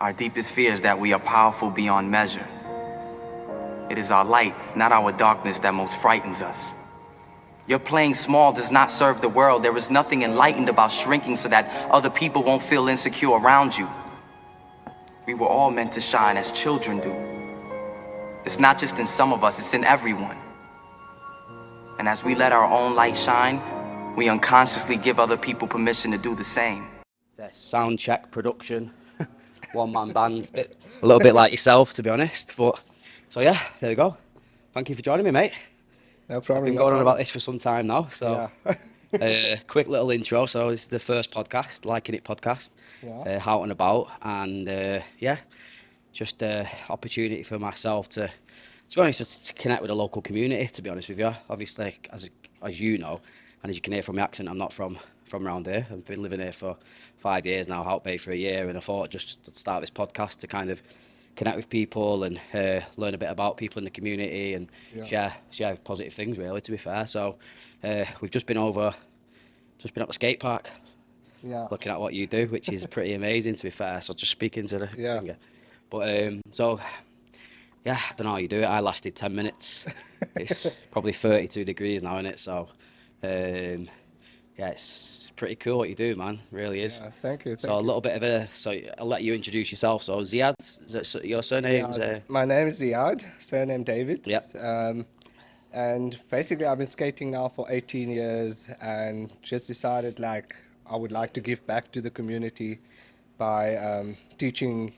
Our deepest fear is that we are powerful beyond measure. It is our light, not our darkness, that most frightens us. Your playing small does not serve the world. There is nothing enlightened about shrinking so that other people won't feel insecure around you. We were all meant to shine as children do. It's not just in some of us, it's in everyone. And as we let our own light shine, we unconsciously give other people permission to do the same. Sound check, production, one-man band, a little bit like yourself, to be honest. But so yeah, there we go. Thank you for joining me, mate. No problem. I've been going on about this for some time now. So Yeah. quick little intro. So this is the first podcast, Liking It podcast, Yeah. Hout and About, and just opportunity for myself to be honest, just to connect with the local community. To be honest with you, obviously, as you know, and as you can hear from the accent, I'm not from around here. I've been living here for 5 years now, Hout Bay for a year, and I thought just to start this podcast to kind of connect with people and learn a bit about people in the community and share positive things, really, to be fair. So we've just been up the skate park, looking at what you do, which is pretty amazing, to be fair. So just speaking to the finger. But so yeah, I don't know how you do it. I lasted 10 minutes. It's probably 32 degrees now, isn't it? So yeah, it's pretty cool what you do, man. It really is. Yeah, thank you. So a little bit of so I'll let you introduce yourself. So Ziyaad, is that your surname? Yeah, my name is Ziyaad, surname Davids. Yep. And basically I've been skating now for 18 years and just decided like I would like to give back to the community by teaching,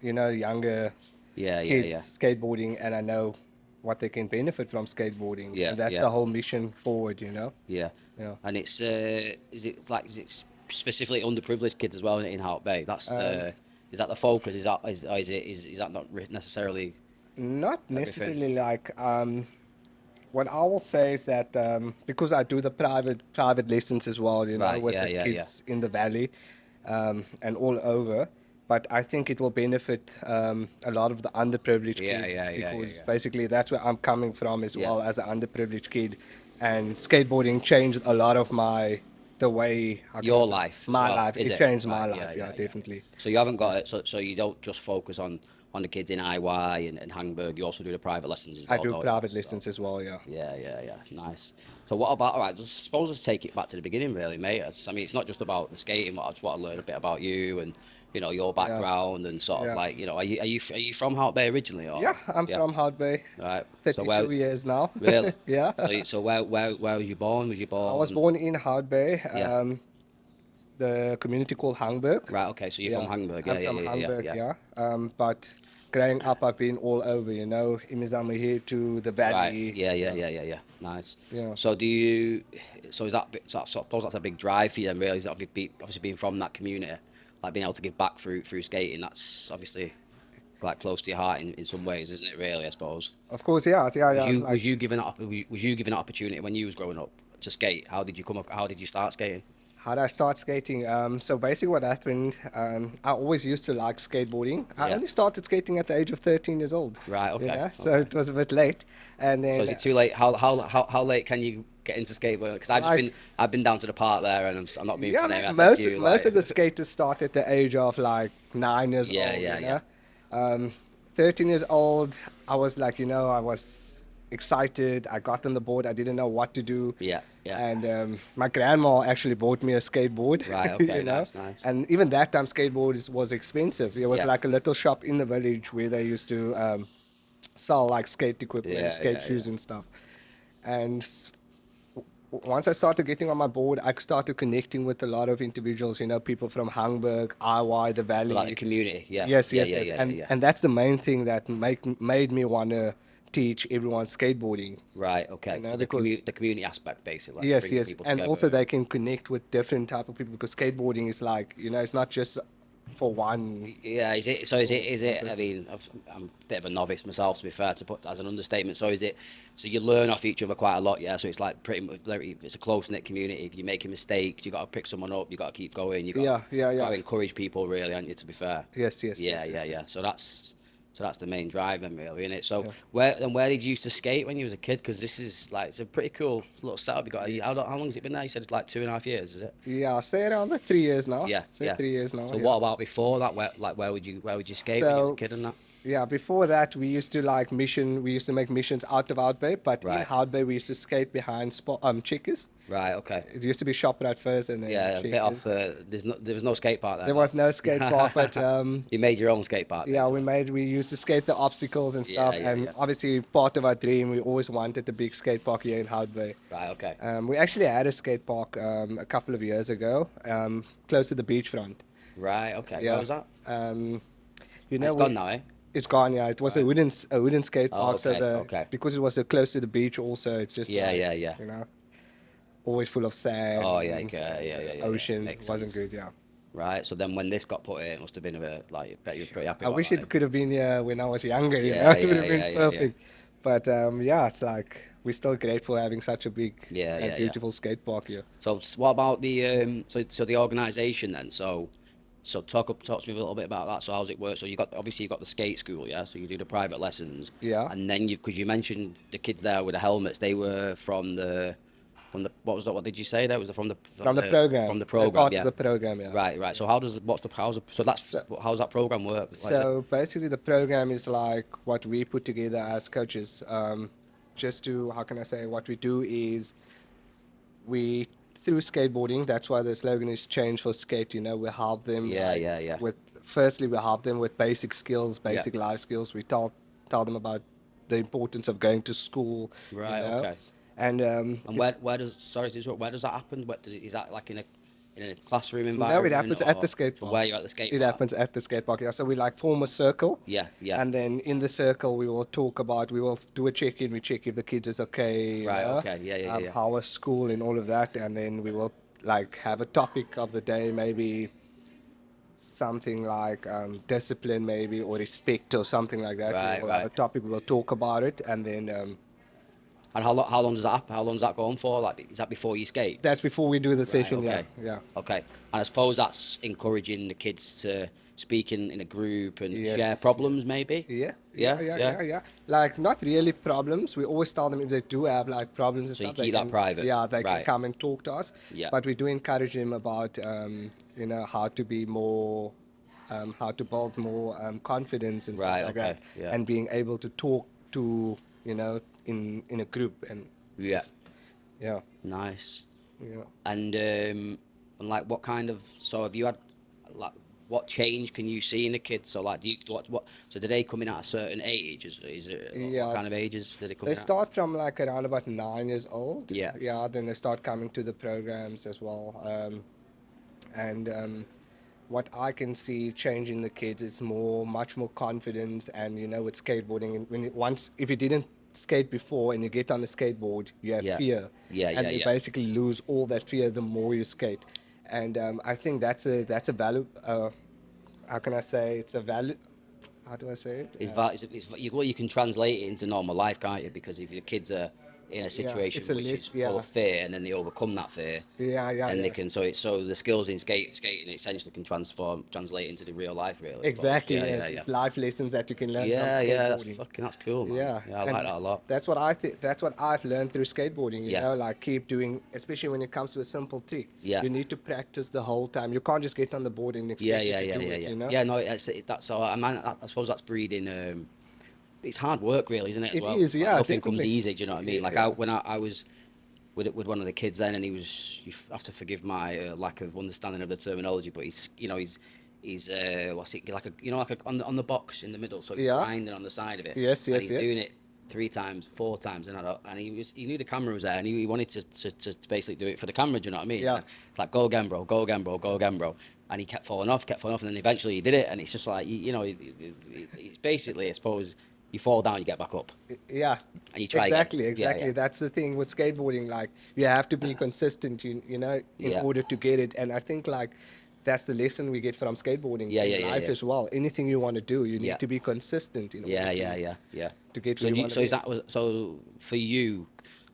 younger kids skateboarding, and I know what they can benefit from skateboarding. Yeah, and that's the whole mission forward, Yeah. Yeah. And it's is it specifically underprivileged kids as well in Hout Bay? That's is that the focus? Is that not necessarily? Not necessarily like what I will say is that because I do the private lessons as well, Right, with the kids in the valley and all over. But I think it will benefit a lot of the underprivileged kids because basically that's where I'm coming from as well as an underprivileged kid, and skateboarding changed a lot of my way. Your life. My well, life. It changed my life. Yeah, definitely. So you haven't got it. So you don't just focus on the kids in IY and Hangberg. You also do the private lessons as well. I do private lessons as well. Yeah. Yeah. Nice. So what about, all right, suppose let's take it back to the beginning, really, mate. I mean, it's not just about the skating, but I just want to learn a bit about you and, your background and sort of like, are you from Hout Bay originally? Or? Yeah, I'm from Hout Bay. Right. 32 years now. Really? Yeah. So where was you born? I was born in Hout Bay. Yeah. The community called Hangberg. Right, okay, so you're from Hangberg. I'm from Hangberg. But growing up, I've been all over, Imizamo Yethu, the valley. Right. Yeah. Nice. Yeah. So I suppose that's a big drive for you then, really, is that obviously being from that community, like being able to give back through skating, that's obviously quite close to your heart in some ways, isn't it, really, I suppose? Of course, yeah. Was you given an opportunity when you was growing up to skate? How did you start skating? How did I start skating? So basically what happened, I always used to like skateboarding. I only started skating at the age of 13 years old. Right, okay. So it was a bit late. And then, so is it too late? How late can you get into skateboarding? Because I've been down to the park there, and I'm not being funny. Most of the skaters start at the age of like 9 years old. Yeah. 13 years old, I was like, I was excited. I got on the board. I didn't know what to do. Yeah. And my grandma actually bought me a skateboard. Right. Okay. Nice. And even that time, skateboard was expensive. It was like a little shop in the village where they used to sell like skate equipment, shoes and stuff. And once I started getting on my board, I started connecting with a lot of individuals. People from Hangberg, IY, the valley. So like the community. Yeah. Yes. And that's the main thing that made me want to teach everyone skateboarding. Right, okay. So the community aspect, basically. Yes. And also they can connect with different type of people, because skateboarding is like, it's not just for one. Yeah, is it? I mean, I'm a bit of a novice myself, to be fair, to put as an understatement. So so you learn off each other quite a lot, yeah? So it's like pretty much, it's a close-knit community. If you make a mistake, you got to pick someone up, you got to keep going, you got to encourage people, really, aren't you, to be fair? Yes. Yeah. So that's So that's the main drive then, really, isn't it? So Yeah. where did you used to skate when you was a kid? Because this is like, it's a pretty cool little setup you got. How long has it been there? You said it's like 2.5 years, is it? Yeah, say around the 3 years now. Yeah, Say yeah. 3 years now. So Yeah. what about before that? Where would you skate when you was a So kid and that? yeah, before that we used to like mission. We used to make missions out of Hout Bay, but in Right. Hout Bay we used to skate behind Checkers. Right. Okay. It used to be Shoprite first and then Yeah, a bit off Checkers. the. There was no skate park there. There was no skate park, but You made your own skate park. yeah, Basically. we used to skate the obstacles and stuff, Yeah, and yeah. obviously part of our dream, we always wanted a big skate park here in Hout Bay. Right. Okay. We actually had a skate park a couple of years ago, close to the beachfront. Right. Okay. Yeah. Where was that? You know, It's gone now, eh? it's gone. Yeah, it was a wooden skate Oh, park, so okay. because it was so close to the beach, also it's just Yeah, like, yeah. you know, always full of sand. Oh yeah, and yeah. Ocean Makes wasn't sense. good. Yeah. Right. So then when this got put in, it must have been I bet you were pretty happy. I about wish that, it could have been here when I was younger. You Yeah, know, it would yeah, have been yeah, yeah. perfect. But yeah, it's like we're still grateful having such a big Yeah, and yeah. beautiful skate park here. So what about the so the organisation then? So talk to me a little bit about that. So how's it work? So you got the skate school, yeah. So you do the private lessons, Yeah. And then because you mentioned the kids there with the helmets, they were from the what was that? What did you say? That was From the program. From the They're program, part yeah. of the program, yeah. Right. So how's that program work? So basically, the program is like what we put together as coaches. Just to, how can I say, what we do is we, through skateboarding, that's why the slogan is change for skate. You know, we help them. Yeah. Firstly, we help them with basic skills, Yeah. basic life skills. We tell them about the importance of going to school. Right, You know? okay. And And where does that happen? Is that like in a classroom environment? no, it happens at the skate So park. where you're at the skate It park? happens at the skate park. Yeah. So we like form a circle. Yeah. And then in the circle, we will do a check-in. We check if the kids is okay. Right, okay. Yeah. How was school and all of that. And then we will like have a topic of the day, maybe something like discipline, maybe, or respect or something like that. Right, We will have a right. topic. We will talk about it. And then And how long does that go on for? Like, is that before you skate? that's before we do the session. okay. Yeah. Okay. And I suppose that's encouraging the kids to speak in a group and Yes, share problems, maybe. Yeah. Like not really problems. We always tell them if they do have like problems and So you stuff. they keep that can- private? Yeah, they can Right. come and talk to us. Yeah. But we do encourage them about how to be more, how to build more confidence and Right, stuff like okay, that, yeah. and being able to talk to in a group and Yeah. yeah. Nice. Yeah. And like, what kind of? So have you had like? What change can you see in the kids? So like, so do they come in at a certain age? Is it Yeah. what kind of ages do they come They in at? start from like around about 9 years old. Yeah. Yeah. Then they start coming to the programs as well. And what I can see changing the kids is much more confidence. And with skateboarding, and if you didn't skate before and you get on a skateboard, you have Yeah. fear. Yeah, And yeah, you yeah. basically lose all that fear the more you skate. And I think that's a value. How can I say? It's a value. How do I say it? You can translate it into normal life, can't you? Because if your kids are in a situation it's a which is list, full yeah. of fear, and then they overcome that fear, Yeah. then they can. So the skills in skating essentially can translate into the real life, really. I suppose. Exactly. Yeah, Yes. yeah, It's life lessons that you can learn yeah. from Yeah, skateboarding. that's cool, man. Yeah, I and like that a lot. That's what I think. That's what I've learned through skateboarding. You Yeah. know, like keep doing, especially when it comes to a simple trick. Yeah. You need to practice the whole time. You can't just get on the board and expect Yeah. to do it. You know. Yeah, no, that's so. I suppose that's breeding. It's hard work, really, isn't it? As It well? is, yeah, Nothing comes definitely. easy. Do you know what I mean? Like Yeah. when I was with one of the kids then, and he was. You have to forgive my lack of understanding of the terminology, but he's what's it like on the box in the middle, so he's Yeah. grinding on the side of it. Yes, and yes, he's yes. doing it 3 times, 4 times, and he knew the camera was there, and he wanted to basically do it for the camera. Do you know what I mean? Yeah. And it's like go again, bro, go again, bro, go again, bro. And he kept falling off, and then eventually he did it, and it's just like it's basically, I suppose, you fall down, you get back up. Yeah. And you try again. Exactly. Yeah. That's the thing with skateboarding. Like you have to be consistent. In Yeah. order to get it. And I think like that's the lesson we get from skateboarding in life as well. Anything you want to do, you need Yeah. to be consistent. Yeah. To get so where you is wanna that so for you?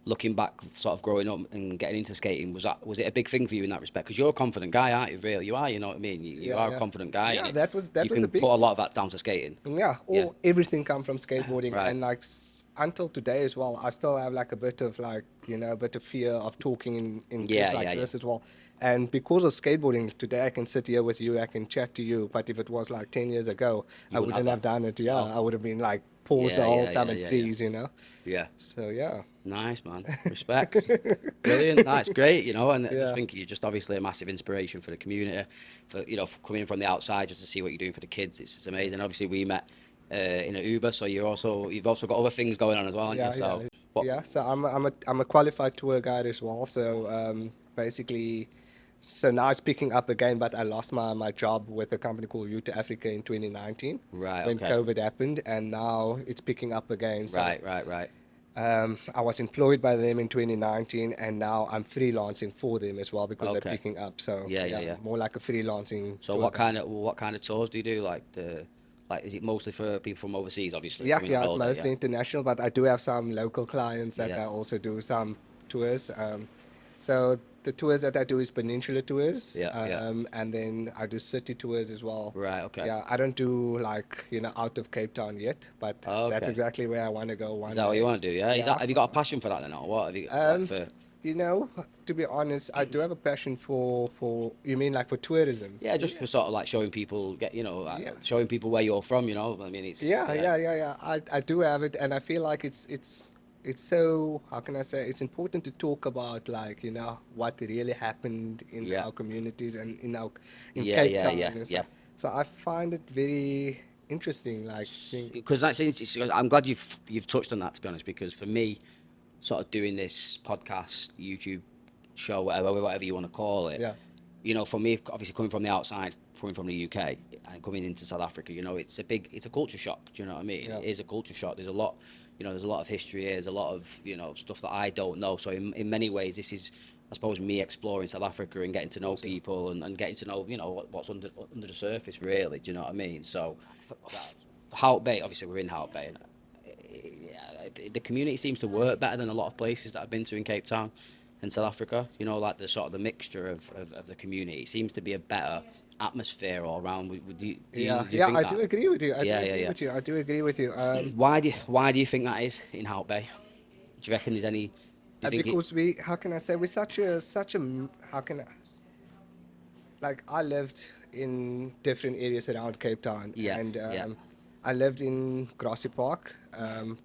looking back, sort of growing up and getting into skating, was it a big thing for you in that respect? Because you're a confident guy, aren't you? Really, you are. You know what I mean? You Yeah, are a yeah. confident guy. Yeah, And that you was a can big put a lot of that down to skating. Yeah, Yeah. everything come from skateboarding, Right. and like until today as well, I still have like a bit of like a bit of fear of talking in Yeah, groups like yeah, this as well. And because of skateboarding, today I can sit here with you, I can chat to you. But if it was like 10 years ago, You I wouldn't have wouldn't have that. done it. Yeah, No. I would have been like pause the Yeah, whole yeah, time yeah, and yeah, yeah. freeze, Yeah. So yeah, Nice, man. Respect. Brilliant. That's great, and I just yeah, think you're just obviously a massive inspiration for the community, for coming in from the outside just to see what you're doing for the kids. It's just amazing. Obviously, we met in an Uber, so you've also got other things going on as well, haven't you? yeah, yeah, So, what? yeah. So I'm a qualified tour guide as well. So basically. So now it's picking up again, but I lost my job with a company called Youth Africa in 2019 Right. when Okay. COVID happened, and now it's picking up again. So Right. Right. Right. I was employed by them in 2019, and now I'm freelancing for them as well because they're Okay. picking up. So Yeah. Yeah. yeah, Yeah. more like a freelancing So, tour guide. what kind of tours do you do? Like, is it mostly for people from overseas? Obviously, Yeah, coming on yeah, it's holiday. Yeah. mostly international, but I do have some local clients that Yeah. I also do some tours. So the tours that I do is peninsula tours, Yeah. Yeah. and then I do city tours as well. Right. Okay. Yeah, I don't do like out of Cape Town yet, but that's Okay. exactly where I want to go one Is that what you day. want to do? Yeah. Yeah. Have you got a passion for that then, or what? Have you like Um, for? you know, to be honest, I do have a passion for you mean like for tourism? Yeah, just for sort of like showing people, Yeah. showing people where you're from. I mean, it's Yeah, yeah, yeah, yeah, yeah. I do have it, and I feel like it's so, how can I say, it's important to talk about like what really happened in yeah, our communities and in yeah, Cape yeah, Town yeah, and yeah. stuff. So I find it very interesting. Like, Because I'm glad you've touched on that, to be honest, because for me, sort of doing this podcast, YouTube show, whatever you want to call it, yeah, for me, obviously coming from the outside, coming from the UK and coming into South Africa, it's a culture shock. Do you know what I mean? yeah, It is a culture shock. There's a lot of history here. There's a lot of, stuff that I don't know. So in many ways, this is, I suppose, me exploring South Africa and getting to know people and getting to know, what's under the surface, really. Do you know what I mean? So, Hout Bay, obviously, we're in Hout Bay. And, the community seems to work better than a lot of places that I've been to in Cape Town and South Africa. Like the sort of the mixture of the community. It seems to be a better atmosphere all around. yeah, Do you yeah. think I that? do agree with you. I do Yeah, agree yeah. with you. I do agree with you. Why do you think that is in Hout Bay? Do you reckon there's any? Do you think it? Because how can I say, we're how can I, like, I lived in different areas around Cape Town, Yeah, and yeah. I lived in Grassy Park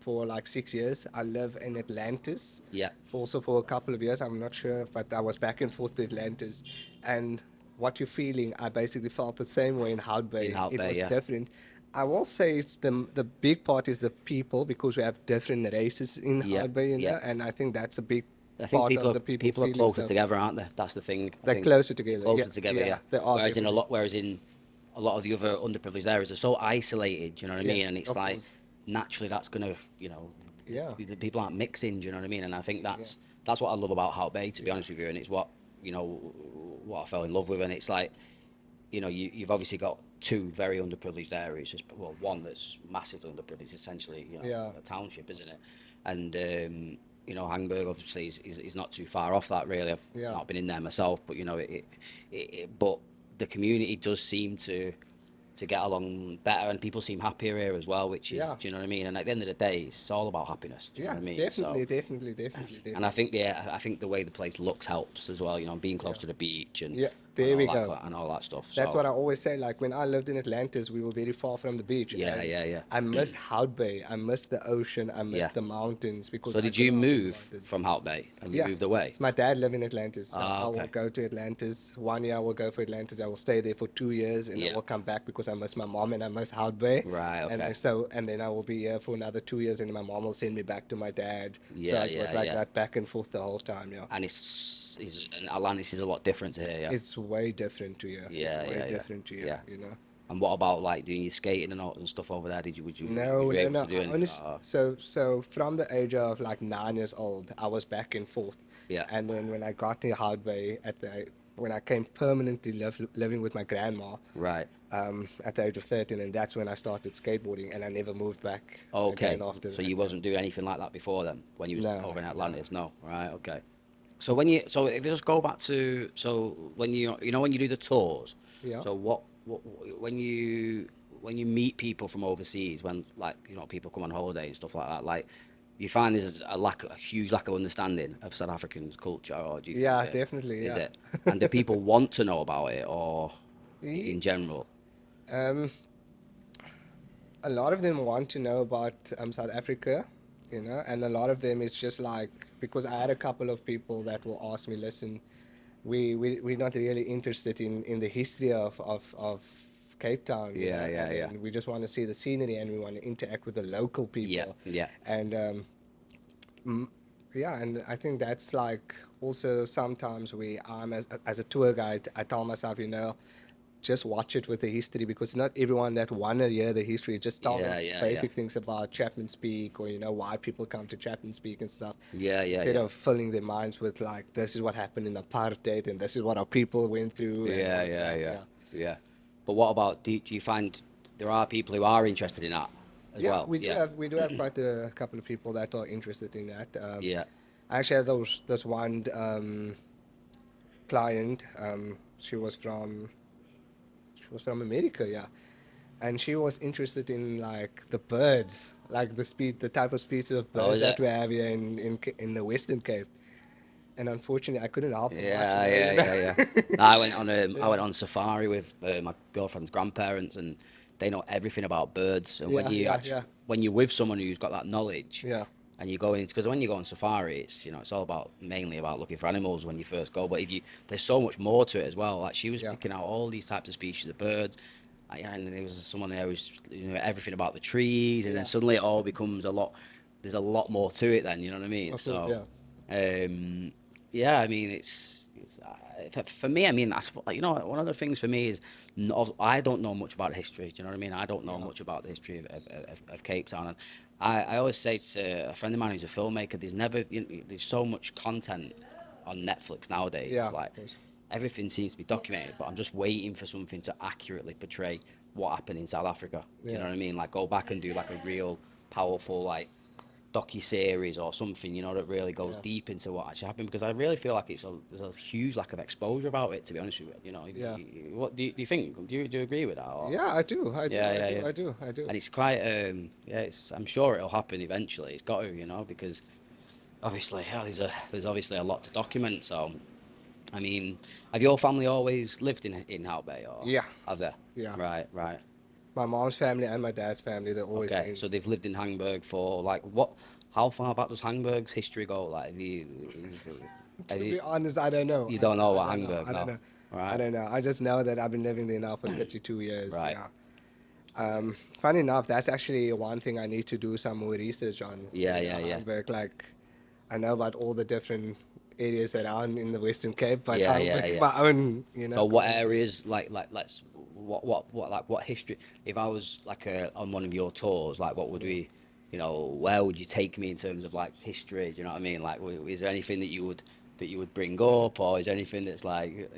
for like 6 years. I live in Atlantis Yeah. for a couple of years. I'm not sure, but I was back and forth to Atlantis, and what you're feeling, I basically felt the same way in Hout In Bay. Hout It Bay, was yeah. different. I will say it's the big part is the people, because we have different races in Yeah, Hout Bay, yeah. and I think that's a big I think part people of are the people people are feeling. closer So together, aren't they? That's the thing. I they're think closer together. closer Yeah, together, yeah, yeah. they are definitely. Whereas in a lot of the other underprivileged areas, they're so isolated. Do you know what I Yeah, mean? And it's of like course. naturally that's gonna, Yeah. the people aren't mixing. Do you know what I mean? And I think Yeah. that's what I love about Hout Bay, to be honest with you. And it's what what I fell in love with. And it's like, you've obviously got two very underprivileged areas. Well, one that's massively underprivileged, essentially, Yeah. a township, isn't it? And Hangberg obviously is not too far off that, really. I've Yeah. not been in there myself, but but the community does seem to get along better, and people seem happier here as well, which is, Yeah. do you know what I mean? And at the end of the day, it's all about happiness. Do you know Yeah, what I mean? definitely, So, definitely, definitely, and I definitely. think I think the way the place looks helps as well. Being close Yeah. to the beach Yeah, there we go. and all that stuff. That's So what I always say. Like when I lived in Atlantis, we were very far from the beach. yeah, and yeah, yeah. I missed Hout Bay. I missed the ocean. I missed Yeah. the mountains because So I did you grew up in move Atlantis. from Hout Bay and you Yeah. moved away? My dad lived in Atlantis. So Ah, I will okay. go to Atlantis. 1 year I will go for Atlantis. I will stay there for 2 years, and Yeah. I will come back because I miss my mom and I miss Hout Bay. Right, And okay. and then I will be here for another 2 years, and my mom will send me back to my dad. Yeah, So it was yeah, like yeah. that back and forth the whole time. Yeah. And and Atlantis is a lot different to here, yeah. It's way different to you. Yeah, It's way yeah, yeah. different to you. Yeah. You know. And what about like doing your skating and stuff over there? Would you No, be no, able no. to do anything? So from the age of like 9 years old, I was back and forth. Yeah. And then when I got to Hout Bay when I came permanently living with my grandma, Right. at the age of 13, and that's when I started skateboarding, and I never moved back Okay. again after So that. you wasn't doing anything like that before then, when you was No, over in no. Atlantis? No. Right. Okay. So so if you just go back to, so when when you do the tours, Yeah. so what when you meet people from overseas, when like people come on holiday and stuff like that, like you find there's a huge lack of understanding of South African culture, or do you think Yeah, that definitely. is Yeah. it? And do people want to know about it, or Ye- in general? Um, a lot of them want to know about South Africa, and a lot of them is just like, because I had a couple of people that will ask me, listen, we're not really interested in the history of Cape Town, Yeah, yeah, and yeah, then we just want to see the scenery and we want to interact with the local yeah, people. yeah, And yeah, and I think that's like also sometimes I'm as a tour guide, I tell myself, just watch it with the history, because not everyone that wanna hear the history, just tell them yeah, yeah, yeah, basic things about Chapman's Peak, or why people come to Chapman's Peak and stuff, yeah, yeah, instead yeah. of filling their minds with like, this is what happened in apartheid and this is what our people went through and all Yeah, of yeah, that. yeah, Yeah. yeah. But what about, do you find there are people who are interested in that as Yeah, well? Yeah, we do have quite a couple of people that are interested in that. yeah. I actually had those one client. She was from America, yeah, and she was interested in like the birds, like the type of species of Oh, birds is that it? we have here in the Western Cape. And unfortunately, I couldn't help her much. Yeah, yeah, yeah, yeah. No, I Yeah, went on safari with my girlfriend's grandparents, and they know everything about birds. And yeah, yeah, yeah, when you're with someone who's got that knowledge, yeah, and you go in, because when you go on safari, it's all about mainly about looking for animals when you first go. But there's so much more to it as well. Like she was yeah. picking out all these types of species of birds, and there was someone there who's everything about the trees, and then Yeah. suddenly it all becomes a lot. There's a lot more to it then, you know what I mean? Of course, So. yeah. Um, yeah, I mean, for me. I mean, that's like, one of the things for me is I don't know much about history. Do you know what I mean? I don't know Yeah. much about the history of Cape Town, and I always say to a friend of mine who's a filmmaker, there's so much content on Netflix nowadays. Yeah, Of like of course. everything seems to be documented, but I'm just waiting for something to accurately portray what happened in South Africa. Do you Yeah. know what I mean? Like go back and do like a real powerful like docu-series or something, that really goes Yeah. deep into what actually happened, because I really feel like there's a huge lack of exposure about it, to be honest with Yeah. what do you think? Do you agree with that? Or Yeah, I do. I do. yeah, I yeah, do. yeah. I do. I do. And it's quite yeah, I'm sure it'll happen eventually. It's got to, because obviously, yeah, there's obviously a lot to document. So I mean, have your family always lived in Hout Bay, or Yeah. have they? Yeah. Right, right. My mom's family and my dad's family, they're always Okay, in. so they've lived in Hangberg for like what? How far back does Hangberg's history go? Like, To have you, be honest, I don't know. you don't know I what don't know. Hangberg? I don't No. know. I Right, don't know. I just know that I've been living there now for 32 years. right. Yeah. Funny enough, that's actually one thing I need to do some more research on. Yeah, yeah, yeah. Hamburg, like, I know about all the different areas that are in the Western Cape, but Yeah, yeah, Hamburg, yeah. my own, So what community. areas like let's what history? If I was like on one of your tours, like what would we, where would you take me in terms of like history? Do you know what I mean? Like, is there anything that you would bring up, or is there anything that's like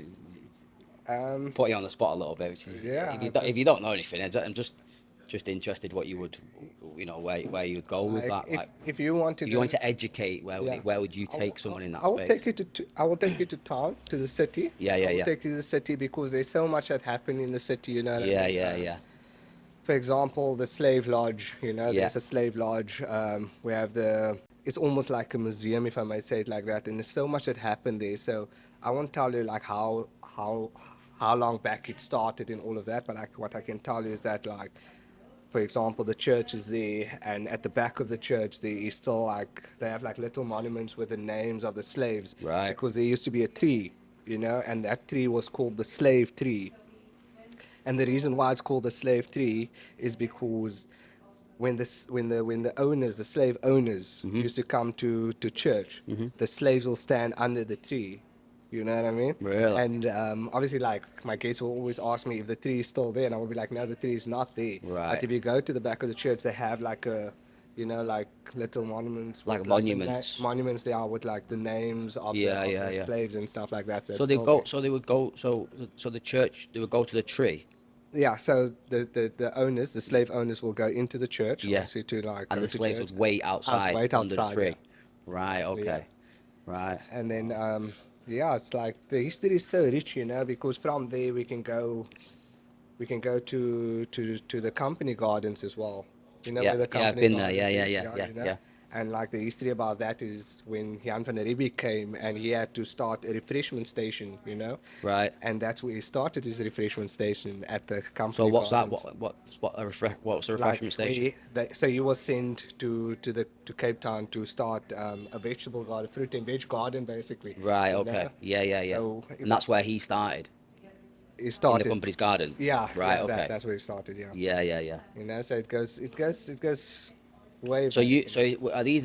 Um, put you on the spot a little bit? Which is yeah, if you just don't know anything, I'm just interested what you would, where you'd go with like that. Like, if you want to if you go, want to educate, yeah, where would you take someone in that I will take space? you I will take you to town, to the city. Yeah, I yeah, will yeah, take you to the city because there's so much that happened in the city. You know what I yeah, mean? yeah, yeah, For example, the slave lodge. yeah. There's a slave lodge. We have it's almost like a museum, if I may say it like that. And there's so much that happened there. So I won't tell you like how long back it started and all of that. But like what I can tell you is that, like, for example, the church is there, and at the back of the church there is still like they have like little monuments with the names of the slaves, Right. because there used to be a tree, and that tree was called the slave tree. And the reason why it's called the slave tree is because when the owners, the slave owners, used to come to church, the slaves will stand under the tree. You know what I mean? Really? And obviously, like, my guests will always ask me if the tree is still there, and I will be like, no, the tree is not there. Right. But if you go to the back of the church, they have like like little monuments Like with monuments. monuments they are with like the names of Yeah, of yeah, the yeah. slaves and stuff like that. So So it's they still go. there. So they would go. So the church. They would go to the tree. Yeah, so the owners, the slave owners, will go into the church, Yeah. obviously, to like And go the to slaves church. would wait outside Wait under the outside, tree. yeah. Right, okay. Right. And then yeah, it's like the history is so rich, because from there we can go to the company gardens as well. You know Yeah, where the yeah, I've company been there. Yeah, gardens yeah, is, yeah, yeah, yeah. and like the history about that is when Jan van der Riebeeck came and he had to start a refreshment station, Right. and that's where he started his refreshment station at the So company what's that? gardens. What's a Like refreshment station? so he was sent to Cape Town to start a vegetable garden, fruit and veg garden, basically. Right, You okay. know. Yeah, yeah, yeah. So And that's where he started he in the started. company's garden. Yeah, Right, yeah, okay. that's where he started. Yeah. Yeah, yeah, yeah. So it goes way So back. are these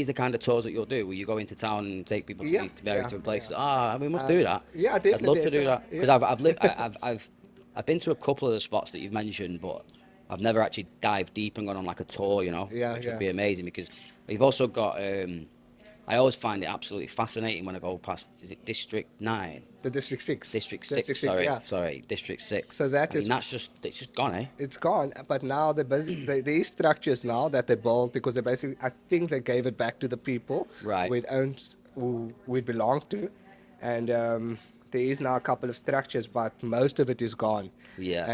the kind of tours that you'll do? Will you go into town and take people to Yeah, these very yeah, different yeah. places? Ah, we must do that. Yeah, I'd love definitely. to do So, that because yeah. I've been to a couple of the spots that you've mentioned, but I've never actually dived deep and gone on like a tour, Yeah, which yeah. would be amazing because you've also got. I always find it absolutely fascinating when I go past. Is it District 9? The District 6. District 6. Sorry, Yeah. sorry, District 6. So that I is mean, it's just gone, eh? it's gone, but now these structures now that they built, because they basically, I think they gave it back to the people Right. who it belonged to, and there is now a couple of structures, but most of it is gone. Yeah.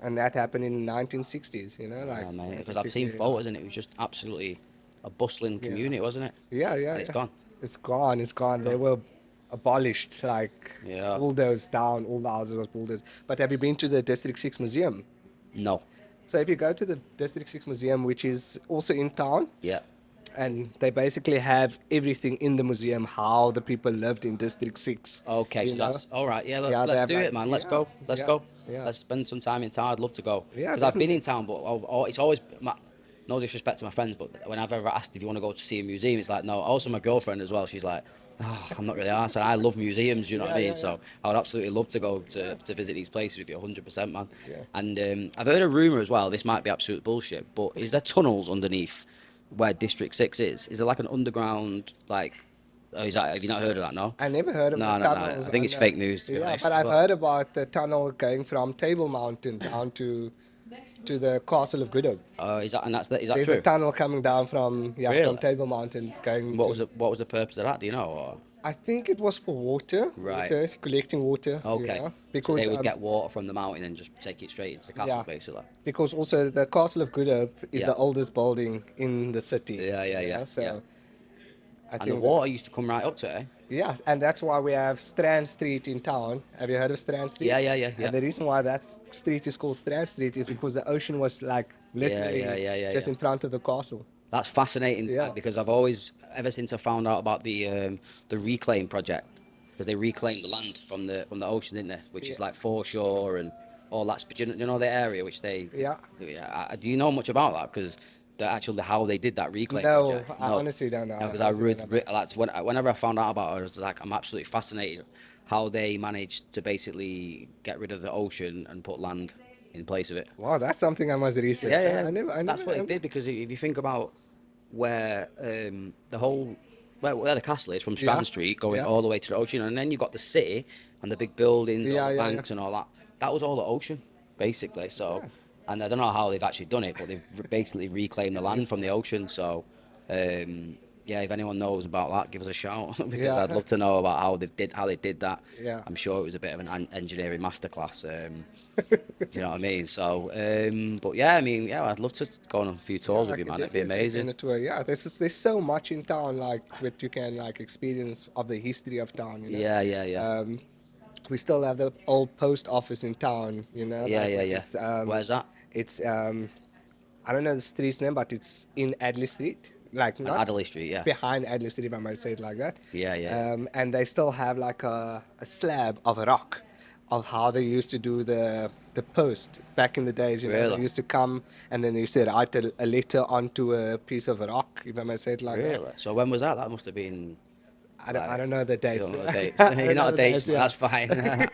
And that happened in the 1960s, like Yeah, mate, because I've 1960, seen photos and it was just absolutely a bustling community, wasn't it? Yeah, yeah, And it's yeah. gone. It's gone. It's gone. They were abolished, like Yeah. bulldozed down. All the houses was bulldozed. But have you been to the District 6 Museum? No. So if you go to the District 6 Museum, which is also in town, Yeah. and they basically have everything in the museum, how the people lived in District 6. Okay, you so know? that's all right. Yeah, Yeah, they let's have do like- it, man. Let's yeah, go. Let's yeah, go. yeah. Let's spend some time in town. I'd love to go. Yeah, Because I've been definitely. in town, but it's always no disrespect to my friends, but when I've ever asked if you want to go to see a museum, it's like no. Also, my girlfriend as well. She's like, oh, I'm not really asked. And I love museums. You know what I Yeah, mean? yeah, So I would absolutely love to go to visit these places with you, 100%, man. Yeah. And I've heard a rumor as well. This might be absolute bullshit, but is there tunnels underneath where District 6 is? Is there like an underground like? Oh, have you not heard of that? No. I never heard of No, the no, no. tunnels. I think it's fake news, to be Yeah, honest. but I've heard about the tunnel going from Table Mountain down to the Castle of Good Hope. Is that is that There's true? a tunnel coming down from Really? from Table Mountain going. What was the purpose of that? Do you know? Or? I think it was for water. Right. Collecting water. Okay. So Because they would get water from the mountain and just take it straight into the castle, yeah. basically. Because also the Castle of Good Hope is Yeah. the oldest building in the city. Yeah. So Yeah. I And the think water used to come right up to it, eh? yeah, and that's why we have Strand Street in town. Have you heard of Strand Street? Yeah. And the reason why that street is called Strand Street is because the ocean was like literally just in front of the castle. That's fascinating Yeah. because I've always, ever since I found out about the reclaim project, because they reclaimed the land from the ocean, didn't they? Which is like foreshore and all that. Do you know the area which they? Yeah. Do you know much about that? Because how they did that reclaim No, project. I honestly don't know. Because I I honestly read, don't know. that's whenever I found out about it, I was like, I'm absolutely fascinated how they managed to basically get rid of the ocean and put land in place of it. Wow, that's something I must research. Yeah. I never, That's what it did, because if you think about where where the castle is from Strand Street going Yeah. all the way to the ocean, and then you got the city and the big buildings, all the Yeah, banks and all that. That was all the ocean, basically. So, and I don't know how they've actually done it, but they've basically reclaimed the land from the ocean. So, yeah, if anyone knows about that, give us a shout because Yeah. I'd love to know about how they did that. Yeah. I'm sure it was a bit of an engineering masterclass. Do you know what I mean? So, but yeah, I mean, yeah, I'd love to go on a few tours with you, man. It'd be Definitely amazing. in a tour. Yeah, there's so much in town, like what you can like experience of the history of town. Yeah. We still have the old post office in town. Yeah. which is, Where's that? It's I don't know the street's name, but it's in Adley Street, like On not Adderley Street, yeah. behind Adley Street, if I might say it like that. Yeah. And they still have like a slab of rock of how they used to do the post back in the days. Really? They used to come and then they used to write a letter onto a piece of rock, if I might say it like that. Really? So when was that? That must have been. I don't know the You dates. don't know the dates. I don't You're know not a the dates, man. yeah. That's fine.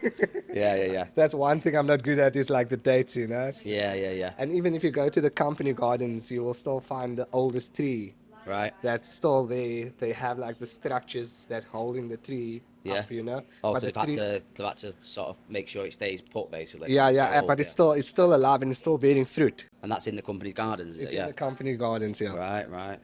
Yeah. That's one thing I'm not good at is like the dates. Yeah. And even if you go to the company gardens, you will still find the oldest tree Right. that's still there. They have like the structures that holding the tree Yeah. up, you know. Oh, But so the they've had to sort of make sure it stays put, basically. yeah, It's yeah, so old, but yeah. it's still alive and it's still bearing fruit. And that's in the company's gardens, is it? It's in Yeah. the company gardens, yeah. Right, right.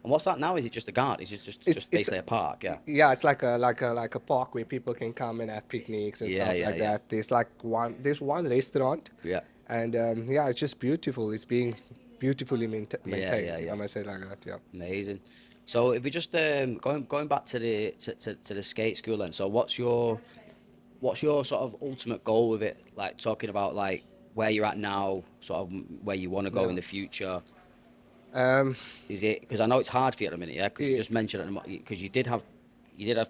And what's that now? Is it just a garden? Is it just It's basically a park? Yeah. yeah, it's like a park where people can come and have picnics and Yeah, stuff yeah, like yeah. that. There's one restaurant, Yeah. and yeah, it's just beautiful. It's being beautifully Yeah, maintained. yeah, If I yeah. may say it like that, yeah. Amazing. So if we just going back to the skate school then. So what's your sort of ultimate goal with it? Like talking about like where you're at now, sort of where you want to go in Yeah. the future. Um, Is it because I know it's hard for you at the minute, yeah? Because you yeah, just mentioned it because you did have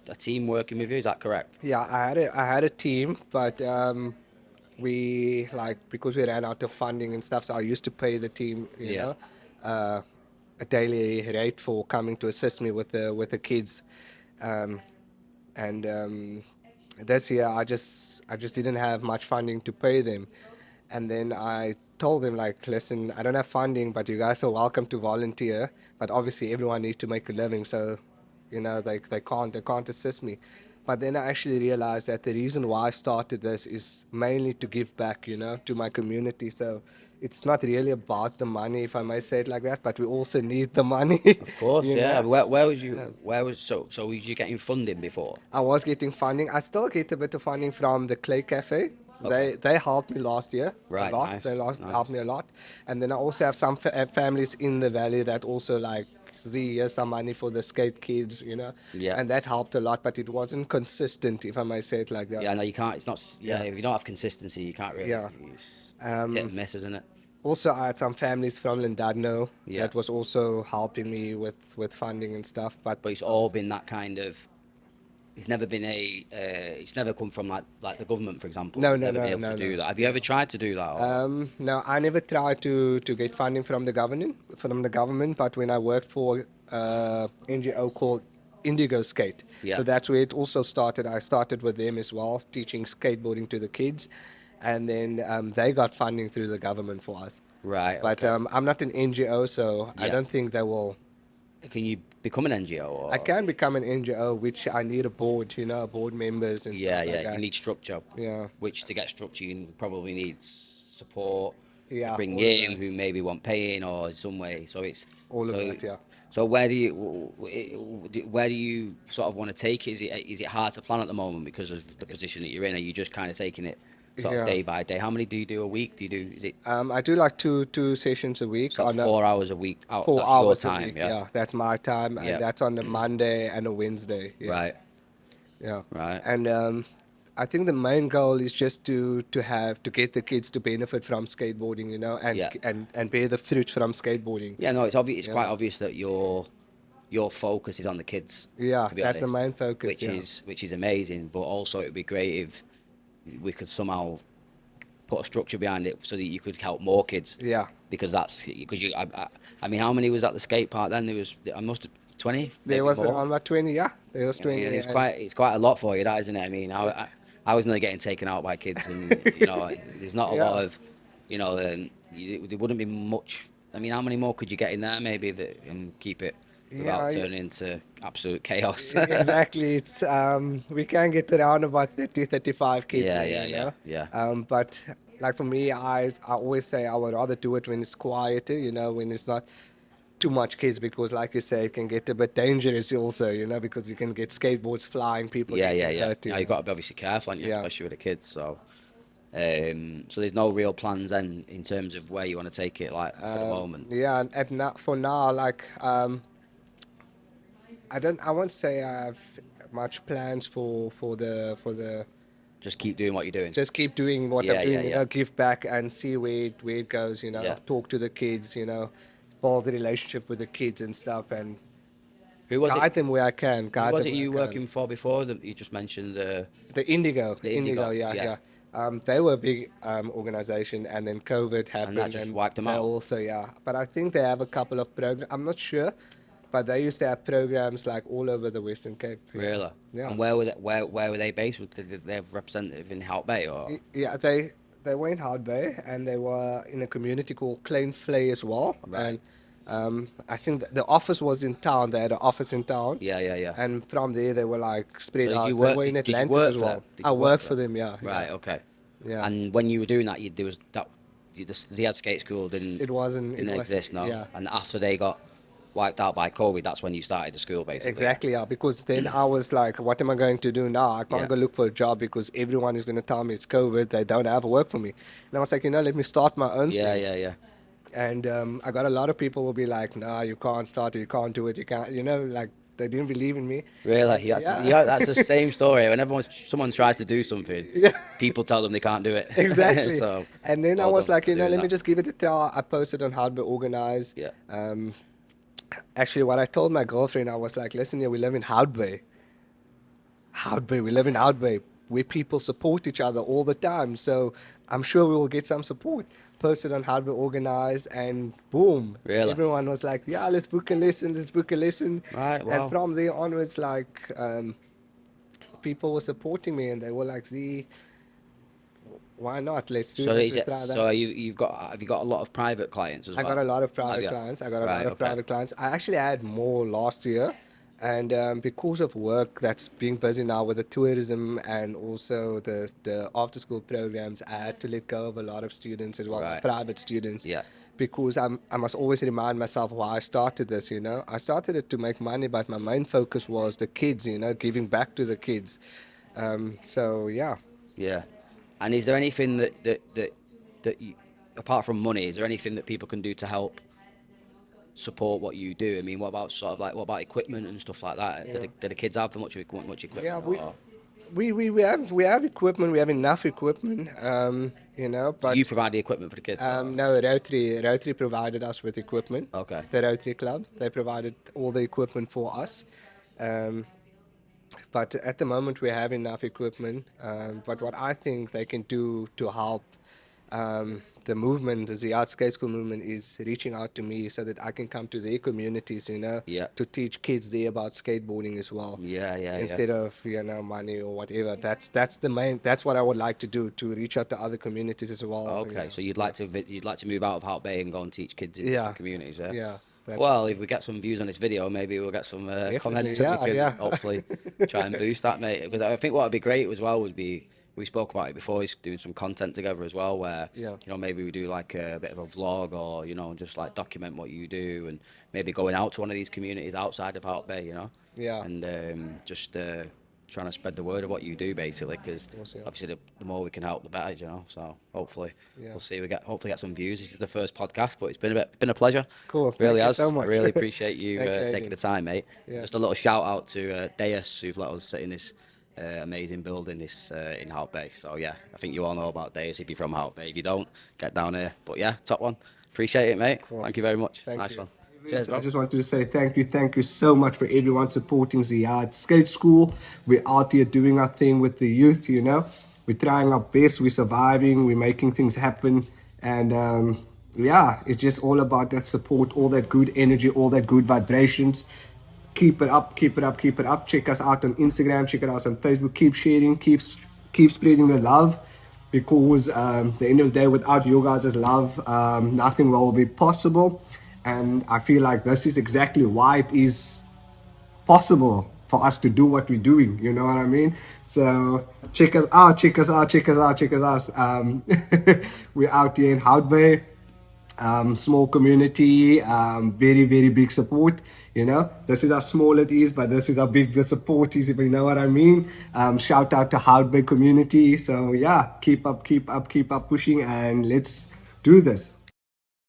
a team working with you. Is that correct? yeah, I had a team, but we like because we ran out of funding and stuff, so I used to pay the team, Yeah. uh, a daily rate for coming to assist me with the kids, um, and this year I just didn't have much funding to pay them, and then I told them like, listen, I don't have funding, but you guys are welcome to volunteer, but obviously everyone needs to make a living, so they can't assist me. But then I actually realized that the reason why I started this is mainly to give back, to my community. So it's not really about the money, if I may say it like that, but we also need the money, Of course, you yeah. know. Where was you? Where was so was you getting funding before? I was getting funding. I still get a bit of funding from the Clay Cafe. Okay. They helped me last year a Right. lot. They Nice. helped Nice. me a lot. And then I also have some families in the valley that also like, Z, here's some money for the skate kids. Yeah. And that helped a lot, but it wasn't consistent, if I may say it like that. Yeah. No, you can't. It's not. Yeah. Yeah. If you don't have consistency, you can't really. Yeah. It's hit Um, and miss, isn't it? Also, I had some families from Llandudno Yeah. that was also helping me with funding and stuff. But But it's all been that kind of. It's never been a. It's never come from like the government, for example. no, You've no, never been no, able to no, do no. that. Have you ever tried to do that? Or? No, I never tried to get funding from the government, but when I worked for NGO called Indigo Skate, Yeah. so that's where it also started. I started with them as well, teaching skateboarding to the kids, and then they got funding through the government for us. Right. But Okay. I'm not an NGO, so I Yeah. don't think they will. Can you become an NGO I or? can become an NGO, which I need a board, board members and Yeah, stuff like yeah. You that. need structure. Yeah. Which to get structure, you probably need support to Yeah, bring all of in that. who maybe want paying or some way. So it's All of so. that, yeah. So where do you sort of want to take it? Is it hard to plan at the moment because of the position that you're in? Are you just kind of taking it sort of Yeah. day by day? How many do you do a week? Do you do is it I do like two sessions a week sort of on a 4 hours a week? Oh, that's your 4 hours a time, week. yeah. Yeah, that's my time, Yeah. and that's on a Monday and a Wednesday. Yeah, Right. yeah. Right. And I think the main goal is just to get the kids to benefit from skateboarding, and Yeah. and bear the fruit from skateboarding. Yeah, no, it's obvious. It's quite Yeah. obvious that your focus is on the kids. Yeah, To be that's the honest, main focus. which Yeah. is amazing. But also, it'd be great if we could somehow put a structure behind it so that you could help more kids. Yeah. Because I mean, how many was at the skate park then? I must have 20, maybe There was more. around about 20. Yeah, there was I 20. mean, and- it's quite a lot for you, that isn't it? I mean, I was nearly getting taken out by kids, and there's not a Yeah. lot of, there wouldn't be much. I mean, how many more could you get in there maybe and keep it without Yeah, turning into absolute chaos? exactly. It's we can get around about 30, 35 kids. Yeah, there, yeah, yeah. But like for me, I always say I would rather do it when it's quieter, when it's not too much kids, because like you say, it can get a bit dangerous also, because you can get skateboards flying, people Yeah, getting yeah. hurt. Now you've got to be obviously careful, haven't you? Yeah. Especially with the kids. So there's no real plans then in terms of where you want to take it, like for the moment. Yeah, and for now, like I won't say I have much plans for the Just keep doing what you're doing. just keep doing what Yeah, I'm doing, yeah, yeah. give back and see where it goes, Yeah. talk to the kids, build the relationship with the kids and stuff, and Who was guide it? them where I can. Who Guide was them it where I you can. working for before? That you just mentioned. The Indigo. The Indigo, Yeah, yeah. yeah. They were a big organization, and then COVID happened, just wiped them they out? also, yeah. But I think they have a couple of programs. I'm not sure, but they used to have programs like all over the Western Cape. Really? Yeah. And where were they based? Did they have representative in Hout Bay or? Yeah, they were in Hout Bay, and they were in a community called Klein Vlei as well. Right. And I think the office was in town. They had an office in town. Yeah. And from there, they were like spread So did out. you They work? were in Did you Atlantis work as for them? well. Did I you work worked for for them, yeah. Right. Okay. Yeah. And when you were doing that, there was that the Ziyaad skate school It wasn't. didn't It was, exist, no. yeah. And after they got wiped out by COVID, that's when you started the school, basically. Exactly, yeah. Because then I was like, what am I going to do now? I can't Yeah. go look for a job because everyone is going to tell me it's COVID. They don't have work for me. And I was like, let me start my own Yeah. thing. Yeah. And I got a lot of people will be like, nah, you can't start it. You can't do it. You can't, like they didn't believe in me. Really? Yeah. That's the same story. Whenever someone tries to do something, Yeah. people tell them they can't do it. Exactly. So, And then I well was done like, for let doing me that. just give it a try. I posted on Hout Bay Organize. Yeah. Actually, what I told my girlfriend, I was like, listen here, we live in Hout Bay. Hout Bay, we live in Hout Bay, where people support each other all the time. So I'm sure we will get some support. Posted on Hout Bay Organize, and boom, Really? everyone was like, yeah, let's book a lesson, let's book a lesson. Right. And Wow. from there onwards, like, people were supporting me, and they were like, Z, why not? Let's do So this, is let's it? try that. So have you got a lot of private clients as I well? got a lot of Have private you? clients. I got a Right. lot of Okay. private clients. I actually had more last year. And because of work that's being busy now with the tourism and also the after school programs, I had to let go of a lot of students as well, Right. private students. Yeah. Because I must always remind myself why I started this, I started it to make money, but my main focus was the kids, giving back to the kids. So, yeah. Yeah. And is there anything that you, apart from money, is there anything that people can do to help support what you do? I mean, what about what about equipment and stuff like that? Yeah. Do the kids have much equipment? Yeah, Or we have equipment. We have enough equipment. do you But provide the equipment for the kids? Or? no, Rotary provided us with equipment. Okay. The Rotary Club, they provided all the equipment for us. Um, but at the moment, we have enough equipment. But what I think they can do to help the movement, the Ziyaad Skate School movement, is reaching out to me so that I can come to their communities, Yeah. to teach kids there about skateboarding as well. Yeah. Instead of money or whatever. That's the main. That's what I would like to do, to reach out to other communities as well. Okay, so you'd like to move out of Hout Bay and go and teach kids in Yeah. different communities, yeah? Yeah. Well, if we get some views on this video, maybe we'll get some comments and we can yeah. hopefully try and boost that, mate. Because I think what would be great as well would be, we spoke about it before, is doing some content together as well, where Yeah. maybe we do like a bit of a vlog, or just like document what you do, and maybe going out to one of these communities outside of Hout Bay, Yeah. and just trying to spread the word of what you do, basically, because course, yeah. obviously the more we can help, the better, so hopefully Yeah. we'll see, hopefully get some views. This is the first podcast, but it's been a pleasure. Cool, thank Really you has. so much. I really appreciate you Thank you, taking Adrian. the time, mate. Yeah. Just a little shout out to Deus, who've let us sit in this amazing building in Hout Bay. So yeah, I think you all know about Deus if you're from Hout Bay. If you don't, get down here. But yeah, top one. Appreciate it, mate. Cool. Thank you very much. Thank Nice you. one. Cheers, I bro. just wanted to say thank you so much for everyone supporting Ziyaad Skate School. We're out here doing our thing with the youth, We're trying our best, we're surviving, we're making things happen. And yeah, it's just all about that support, all that good energy, all that good vibrations. Keep it up, keep it up, keep it up. Check us out on Instagram, check it out on Facebook. Keep sharing, keep spreading the love. Because at the end of the day, without you guys' love, nothing will be possible. And I feel like this is exactly why it is possible for us to do what we're doing. You know what I mean? So check us out, check us out, check us out, check us out. We're out here in Hout Bay. Small community, very, very big support. This is how small it is, but this is how big the support is, if you know what I mean. Shout out to Hout Bay community. So yeah, keep up pushing, and let's do this.